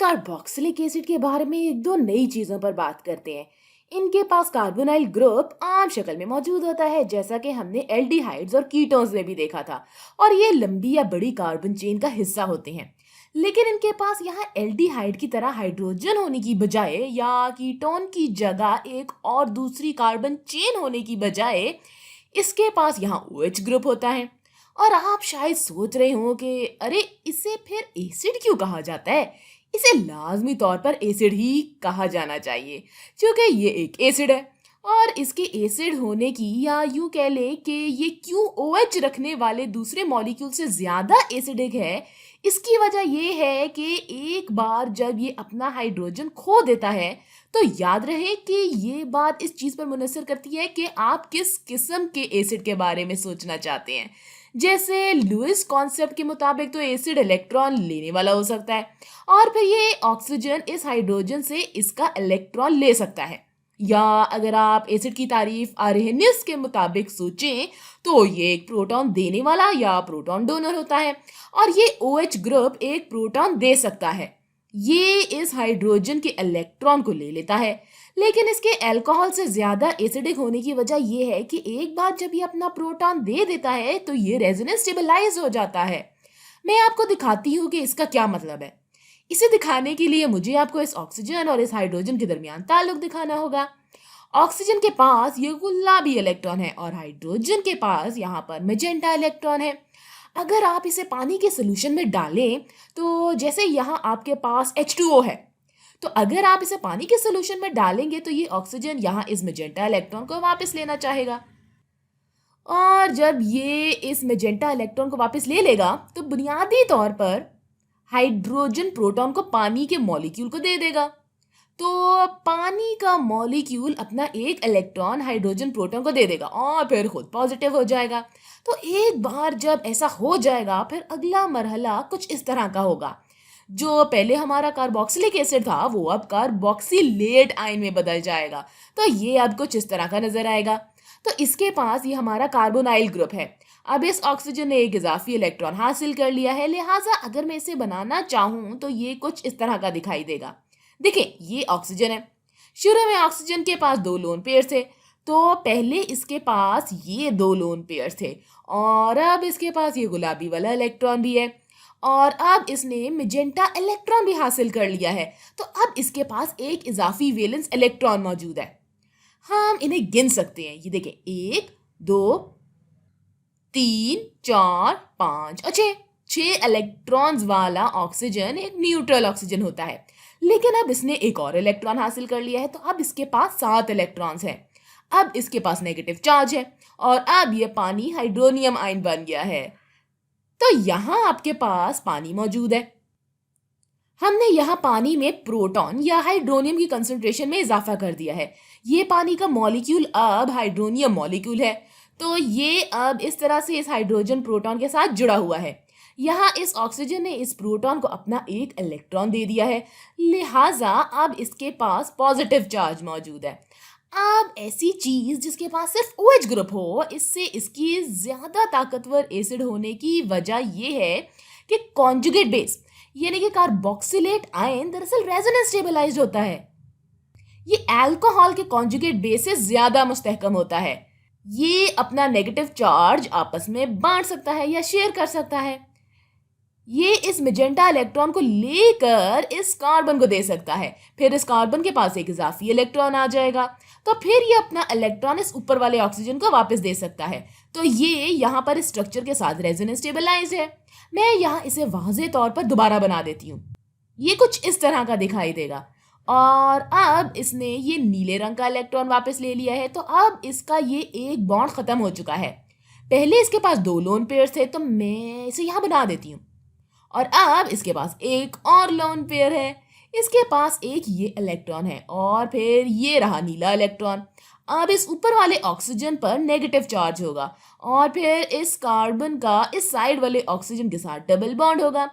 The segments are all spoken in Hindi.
कार्बोक्सिलिक एसिड के बारे में एक दो नई चीजों पर बात करते हैं। इनके पास कार्बोनाइल ग्रुप आम शक्ल में मौजूद होता है, जैसा कि हमने एल्डिहाइड्स और कीटोन्स में भी देखा था। और ये लंबी या बड़ी कार्बन चेन का हिस्सा होते हैं। लेकिन इनके पास यहाँ एल्डिहाइड की तरह हाइड्रोजन होने की बजाय या कीटोन की जगह एक और दूसरी कार्बन चेन होने की बजाय इसके पास यहाँ OH ग्रुप होता है। और आप शायद सोच रहे हो कि अरे, इसे फिर एसिड क्यों कहा जाता है? इसे लाजमी तौर पर एसिड ही कहा जाना चाहिए, क्योंकि ये एक एसिड है। और इसके एसिड होने की, या यूं कह लें कि ये क्यों OH रखने वाले दूसरे मॉलिक्यूल से ज्यादा एसिडिक है, इसकी वजह ये है कि एक बार जब ये अपना हाइड्रोजन खो देता है, तो याद रहे कि ये बात इस चीज पर मुनसर करती है कि आप किस किस्म के एसिड के बारे में सोचना चाहते हैं। जैसे लुईस कॉन्सेप्ट के मुताबिक तो एसिड इलेक्ट्रॉन लेने वाला हो सकता है, और फिर ये ऑक्सीजन इस हाइड्रोजन से इसका इलेक्ट्रॉन ले सकता है। या अगर आप एसिड की तारीफ आर्हेनियस के मुताबिक सोचें, तो ये एक प्रोटॉन देने वाला या प्रोटॉन डोनर होता है, और ये OH ग्रुप एक प्रोटॉन दे सकता है। ये इस हाइड्रोजन के इलेक्ट्रॉन को ले लेता है। लेकिन इसके अल्कोहल से ज्यादा एसिडिक होने की वजह यह है कि एक बार जब ये अपना प्रोटॉन दे देता है, तो ये रेजोनेंस स्टेबलाइज हो जाता है। मैं आपको दिखाती हूँ कि इसका क्या मतलब है। इसे दिखाने के लिए मुझे आपको इस ऑक्सीजन और इस हाइड्रोजन के दरमियान ताल्लुक दिखाना होगा। ऑक्सीजन के पास ये गुलाबी इलेक्ट्रॉन है और हाइड्रोजन के पास यहाँ पर मैजेंटा इलेक्ट्रॉन है। अगर आप इसे पानी के सोल्यूशन में डालें, तो जैसे यहाँ आपके पास H2O है, तो अगर आप इसे पानी के सोल्यूशन में डालेंगे तो ये ऑक्सीजन यहाँ इस मैजेंटा इलेक्ट्रॉन को वापस लेना चाहेगा। और जब ये इस मैजेंटा इलेक्ट्रॉन को वापस ले लेगा, तो बुनियादी तौर पर हाइड्रोजन प्रोटॉन को पानी के मॉलिक्यूल को दे देगा। तो पानी का मॉलिक्यूल अपना एक इलेक्ट्रॉन हाइड्रोजन प्रोटॉन को दे देगा और फिर खुद पॉजिटिव हो जाएगा। तो एक बार जब ऐसा हो जाएगा, फिर अगला मरहला कुछ इस तरह का होगा। जो पहले हमारा कार्बोक्सिलिक एसिड था, वो अब कार्बोक्सिलेट आयन में बदल जाएगा। तो ये अब कुछ इस तरह का नजर आएगा। तो इसके पास ये हमारा कार्बोनाइल ग्रुप है। अब इस ऑक्सीजन ने एक इजाफी इलेक्ट्रॉन हासिल कर लिया है, लिहाजा अगर मैं इसे बनाना चाहूं तो ये कुछ इस तरह का दिखाई देगा। देखिए, ये ऑक्सीजन है। शुरू में ऑक्सीजन के पास 2 लोन पेयर थे, तो पहले इसके पास ये 2 लोन पेयर थे, और अब इसके पास ये गुलाबी वाला इलेक्ट्रॉन भी है, और अब इसने मैजेंटा इलेक्ट्रॉन भी हासिल कर लिया है। तो अब इसके पास एक इजाफी वैलेंस इलेक्ट्रॉन मौजूद है। हम इन्हें गिन सकते हैं। ये देखें, 1 2 3 4 5 और 6 इलेक्ट्रॉन्स वाला ऑक्सीजन एक न्यूट्रल ऑक्सीजन होता है। लेकिन अब इसने एक और इलेक्ट्रॉन हासिल कर लिया है, तो अब इसके पास 7 इलेक्ट्रॉन्स हैं। अब इसके पास नेगेटिव चार्ज है, और अब ये पानी हाइड्रोनियम आयन बन गया है। तो यहाँ आपके पास पानी मौजूद है। हमने यहाँ पानी में प्रोटॉन या हाइड्रोनियम की कंसंट्रेशन में इजाफा कर दिया है। ये पानी का मॉलिक्यूल अब हाइड्रोनियम मॉलिक्यूल है। तो ये अब इस तरह से इस हाइड्रोजन प्रोटॉन के साथ जुड़ा हुआ है। यहाँ इस ऑक्सीजन ने इस प्रोटॉन को अपना एक इलेक्ट्रॉन दे दिया है, लिहाजा अब इसके पास पॉजिटिव चार्ज मौजूद है। अब ऐसी चीज जिसके पास सिर्फ OH ग्रुप हो, इससे इसकी ज्यादा ताकतवर एसिड होने की वजह यह है कि कॉन्जुगेट बेस यानी कि कार्बोक्सिलेट आयन दरअसल रेजोनेंस स्टेबलाइज्ड होता है। ये अल्कोहल के कॉन्जुगेट बेस से ज्यादा मुस्तहकम होता है। ये अपना नेगेटिव चार्ज आपस में बांट सकता है या शेयर कर सकता है। ये इस मैजेंटा इलेक्ट्रॉन को लेकर इस कार्बन को दे सकता है, फिर इस कार्बन के पास एक इजाफी इलेक्ट्रॉन आ जाएगा, तो फिर ये अपना इलेक्ट्रॉन इस ऊपर वाले ऑक्सीजन को वापस दे सकता है। तो ये यहाँ पर इस स्ट्रक्चर के साथ रेजोनेंस स्टेबलाइज्ड है। मैं यहाँ इसे वाज़ेह तौर पर दोबारा बना देती हूँ। ये कुछ इस तरह का दिखाई देगा, और अब इसने ये नीले रंग का इलेक्ट्रॉन वापस ले लिया है। तो अब इसका ये एक बॉन्ड खत्म हो चुका है। पहले इसके पास 2 लोन पेयर थे, तो मैं इसे यहाँ बना देती हूँ। और अब इसके पास एक और लोन पेयर है। इसके पास एक ये इलेक्ट्रॉन है, और फिर ये रहा नीला इलेक्ट्रॉन। अब इस ऊपर वाले ऑक्सीजन पर नेगेटिव चार्ज होगा, और फिर इस कार्बन का इस साइड वाले ऑक्सीजन के साथ डबल बॉन्ड होगा।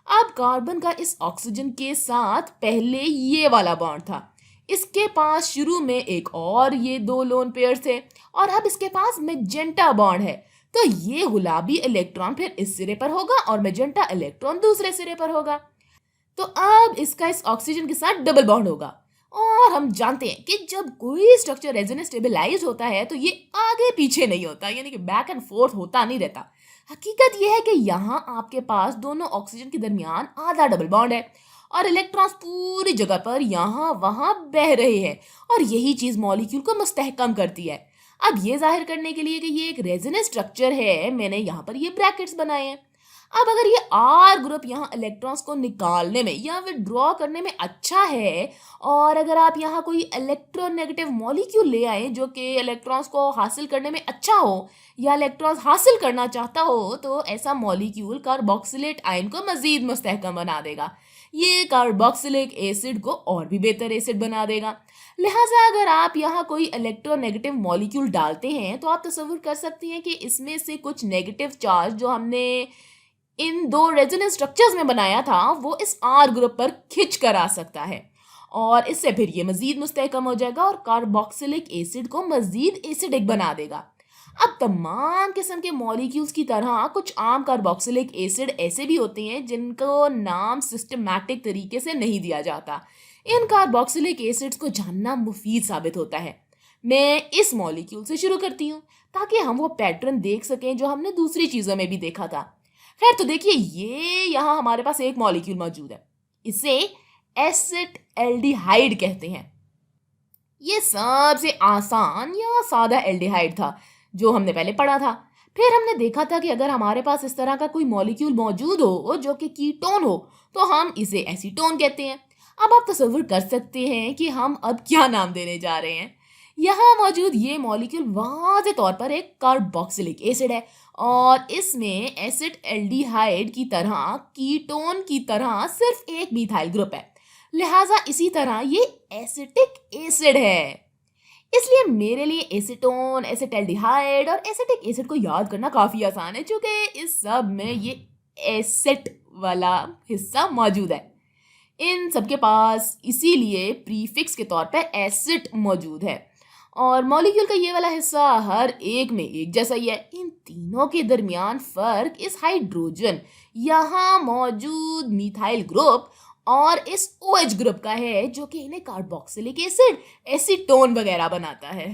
अब कार्बन का इस ऑक्सीजन के साथ पहले ये वाला बॉन्ड था। इसके पास शुरू में एक और ये 2 लोन पेयर थे, और अब इसके पास मैजेंटा बॉन्ड है। तो ये गुलाबी इलेक्ट्रॉन फिर इस सिरे पर होगा और मैजेंटा इलेक्ट्रॉन दूसरे सिरे पर होगा। तो अब इसका इस ऑक्सीजन के साथ डबल बॉन्ड होगा। और हम जानते हैं कि जब कोई स्ट्रक्चर रेजोनेंस स्टेबलाइज होता है तो ये आगे पीछे नहीं होता, यानी कि बैक एंड फोर्थ होता नहीं रहता। हकीकत यह है कि यहाँ आपके पास दोनों ऑक्सीजन के दरमियान आधा डबल बॉन्ड है और इलेक्ट्रॉन्स पूरी जगह पर यहाँ वहाँ बह रहे हैं, और यही चीज मॉलिक्यूल को मुस्तहकम करती है। अब ये जाहिर करने के लिए कि ये एक रेजोनेंस स्ट्रक्चर है, मैंने यहाँ पर ये ब्रैकेट्स बनाए हैं। अब अगर ये आर ग्रुप यहाँ इलेक्ट्रॉन्स को निकालने में या विड्रॉ करने में अच्छा है, और अगर आप यहाँ कोई इलेक्ट्रोनेगेटिव मॉलिक्यूल ले आए जो कि इलेक्ट्रॉन्स को हासिल करने में अच्छा हो या इलेक्ट्रॉन्स हासिल करना चाहता हो, तो ऐसा मॉलिक्यूल कार्बोक्सिलेट आयन को मजीद मुस्तहकम बना देगा। ये कार्बोक्सिलिक एसिड को और भी बेहतर एसिड बना देगा। लिहाजा अगर आप यहाँ कोई इलेक्ट्रोनेगेटिव मॉलिक्यूल डालते हैं तो आप तस्वीर कर सकते हैं कि इसमें से कुछ नेगेटिव चार्ज जो हमने इन दो रेजोनेंस स्ट्रक्चर्स में बनाया था वो इस आर ग्रुप पर खिंच कर आ सकता है, और इससे फिर ये मजीद मुस्तहकम हो जाएगा और कार्बोक्सिलिक एसिड को मजीद एसिडिक बना देगा। अब तमाम किस्म के मॉलिक्यूल्स की तरह कुछ आम कार्बोक्सिलिक एसिड ऐसे भी होते हैं जिनको नाम सिस्टमैटिक तरीके से नहीं दिया जाता। इन कार्बोक्सिलिक एसिड्स को जानना मुफीद साबित होता है। मैं इस मॉलिक्यूल से शुरू करती हूँ ताकि हम वो पैटर्न देख सकें जो हमने दूसरी चीज़ों में भी देखा था। खैर, तो देखिए, ये यहाँ हमारे पास एक मॉलिक्यूल मौजूद है, इसे एसिट एल्डिहाइड कहते हैं। ये सबसे आसान या सादा एल्डिहाइड था जो हमने पहले पढ़ा था। फिर हमने देखा था कि अगर हमारे पास इस तरह का कोई मॉलिक्यूल मौजूद हो जो कि कीटोन हो तो हम इसे एसीटोन कहते हैं। अब आप तस्वीर कर सकते हैं कि हम अब क्या नाम देने जा रहे हैं। यहाँ मौजूद ये मॉलिक्यूल वाज़ेह तौर पर एक कार्बोक्सिलिक एसिड है, और इसमें एसिड एल्डिहाइड की तरह कीटोन की तरह सिर्फ एक मिथाइल ग्रुप है। लिहाजा इसी तरह ये एसिटिक एसिड है। इसलिए मेरे लिए एसीटोन, एसिटल्डिहाइड और एसिटिक एसिड को याद करना काफ़ी आसान है, क्योंकि इस सब में ये एसिट वाला हिस्सा मौजूद है। इन सबके पास इसीलिए प्रीफिक्स के तौर पर एसिड मौजूद है, और मॉलिक्यूल का ये वाला हिस्सा हर एक में एक जैसा ही है। इन तीनों के दरमियान फ़र्क इस हाइड्रोजन यहाँ मौजूद मिथाइल ग्रुप और इस OH ग्रुप का है जो कि इन्हें कार्बोक्सिलिक एसिड, एसीटोन वगैरह बनाता है।